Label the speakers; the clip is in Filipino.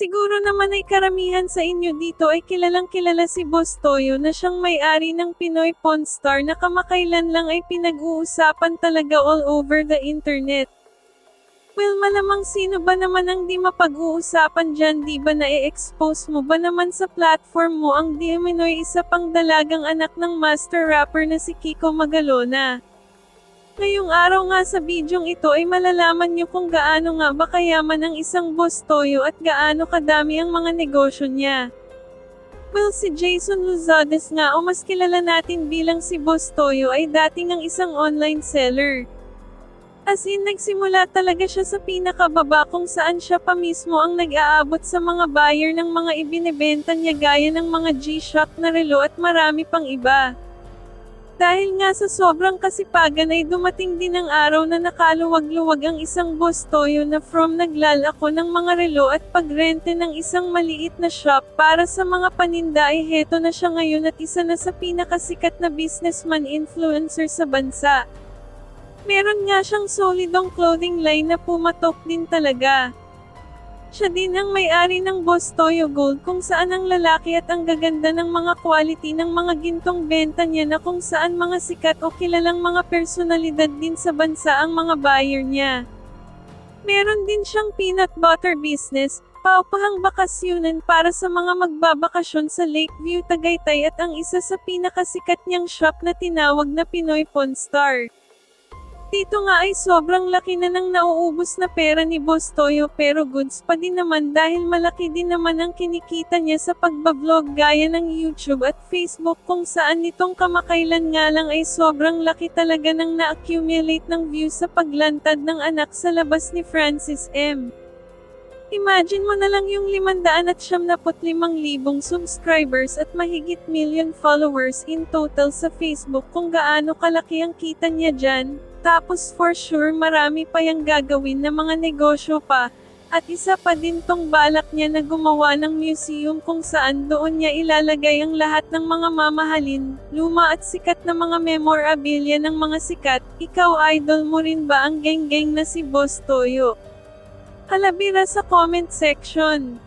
Speaker 1: Siguro naman ay karamihan sa inyo dito ay kilalang-kilala si Boss Toyo na siyang may-ari ng Pinoy Pawn Star na kamakailan lang ay pinag-uusapan talaga all over the internet. Well, malamang sino ba naman ang di mapag-uusapan dyan, di ba na-expose mo ba naman sa platform mo ang di umano'y isa pang dalagang anak ng master rapper na si Kiko Magalona. Ngayong araw nga sa bidyong ito ay malalaman nyo kung gaano nga ba kayaman ang isang Boss Toyo at gaano kadami ang mga negosyo niya. Well, si Jason Luzades nga o mas kilala natin bilang si Boss Toyo ay dating ang isang online seller. As in, nagsimula talaga siya sa pinakababa kung saan siya pa mismo ang nag-aabot sa mga buyer ng mga ibinebenta niya gaya ng mga G-Shock na relo at marami pang iba. Dahil nga sa sobrang kasipagan ay dumating din ang araw na nakaluwag-luwag ang isang Boss Toyo na from naglalako ng mga relo at pagrente ng isang maliit na shop para sa mga paninda ay heto na siya ngayon at isa na sa pinakasikat na businessman influencer sa bansa. Meron nga siyang solidong clothing line na pumatok din talaga. Siya din ang may-ari ng Boss Toyo Gold kung saan ang lalaki at ang gaganda ng mga quality ng mga gintong benta niya na kung saan mga sikat o kilalang mga personalidad din sa bansa ang mga buyer niya. Meron din siyang peanut butter business, paupahang bakasyunan para sa mga magbabakasyon sa Lakeview Tagaytay at ang isa sa pinakasikat niyang shop na tinawag na Pinoy Pawn Star. Dito nga ay sobrang laki na ng nauubos na pera ni Boss Toyo pero goods pa din naman dahil malaki din naman ang kinikita niya sa pagbablog gaya ng YouTube at Facebook kung saan nitong kamakailan nga lang ay sobrang laki talaga ng na-accumulate ng views sa paglantad ng anak sa labas ni Francis M. Imagine mo na lang yung 575,000 subscribers at mahigit million followers in total sa Facebook kung gaano kalaki ang kita niya dyan. Tapos for sure marami pa yang gagawin na mga negosyo pa, at isa pa din tong balak niya na gumawa ng museum kung saan doon niya ilalagay ang lahat ng mga mamahalin, luma at sikat na mga memorabilia ng mga sikat. Ikaw idol mo rin ba ang geng-geng na si Boss Toyo? Halabira sa comment section.